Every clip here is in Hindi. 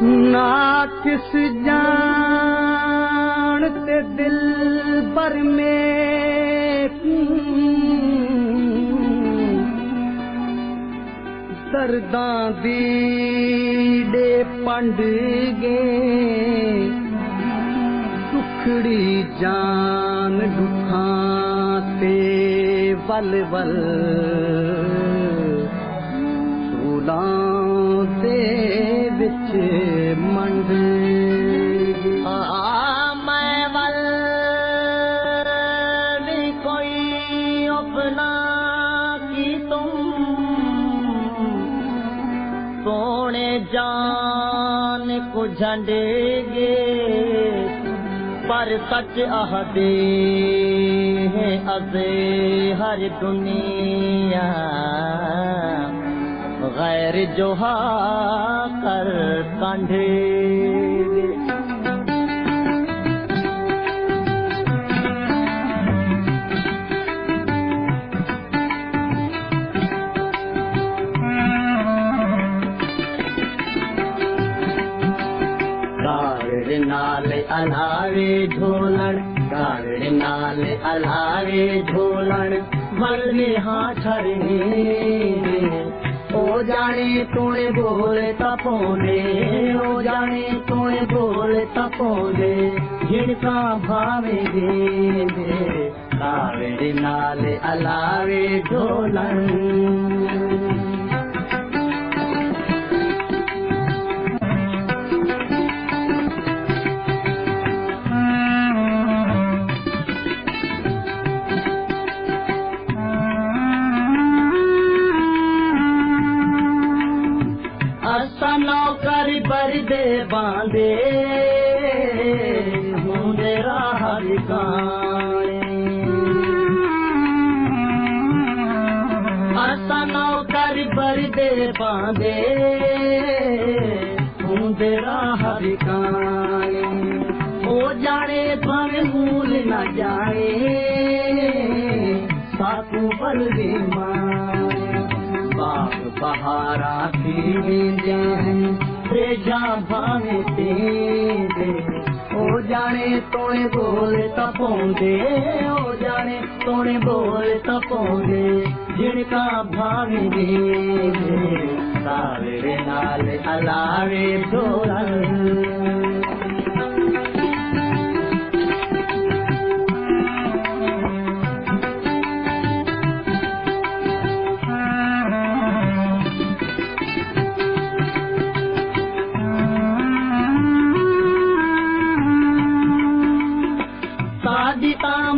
ना किस जान ते दिल पर में दर्दां दी डे पंड गे दुखड़ी जान दुखां ते वल वल सूलां दे विच मंड मैं वल भी कोई अपना की तुम सोने जान को झंडेगे पर सच आहदे है अज़े हर दुनिया गैर जोहा कर कंढेगे नाल अलावे ढोलण गाड़ नाल अलावे ढोलण मलने हाँ छड़ने ओ जाने तूने बोले तपोने ओ जाने तूने बोले तपोने जिनका भावे दे गाड़ नाल अलावे ढोलण बरदे बांधे होंदे राह गाने असा नौकर बरदे बांधे होंदे राह गाने ओ जाने पर भूल न जाए साकू बरदे मारे बाग बहारा थी जाए जा भावे तेरे ओ जाने तोने बोले तपोंदे ओ जाने तोने बोले तपोंदे जिनका भावे तेरे सारे नाल अलावे ढोलण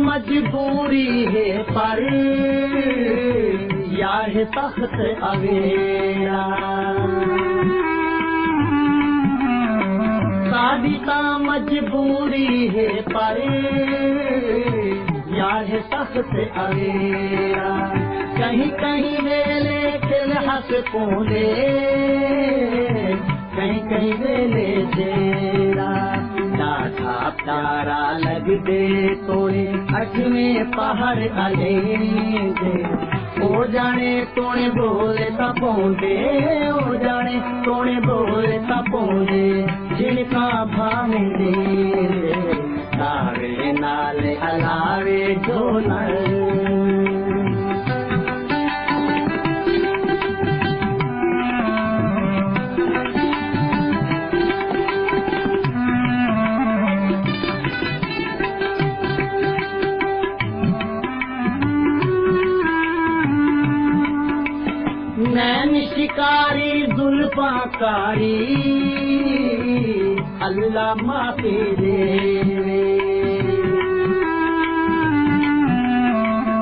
मजबूरी है पर यार तख्त अवेला शादी का मजबूरी है पर यार तख्त अवेला कहीं कहीं वेले दिल हंस पोले कहीं कहीं वेले तेरा डाठा प्यारा लग दे तोड़े अठवें पहाड़ अले दे ओ जाने तोड़े बोले तपोंदे ओ जाने तोड़े बोले तपोंदे जिनका भावे दे तारे नाल अलावे ढोलण शिकारी जुल्फाकारी अल्लाह माफी देवे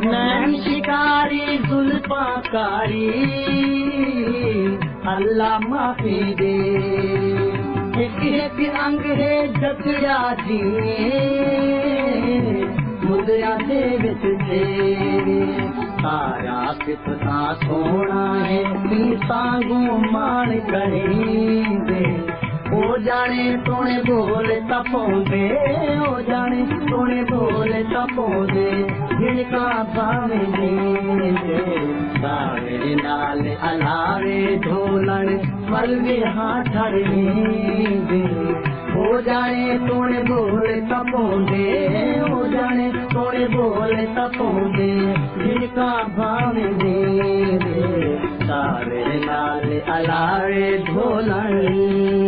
नैन शिकारी जुल्फाकारी अल्लाह माफी दे एक अंग है जगया जी मुद्रा दे विच तेरे तारा कितना सोना है सांगू मान करेंगे ओ जाने तोने बोले तपोंदे ओ जाने तोने बोले तपोंदे जिनका भावे दे बावे नाल अलावे ढोलन मलवे हाथ दे हो जाने तोने बोले तपोंदे हो जाने तोने बोले तपोंदे जिनका भावे दे सारे नाल अलावे ढोलन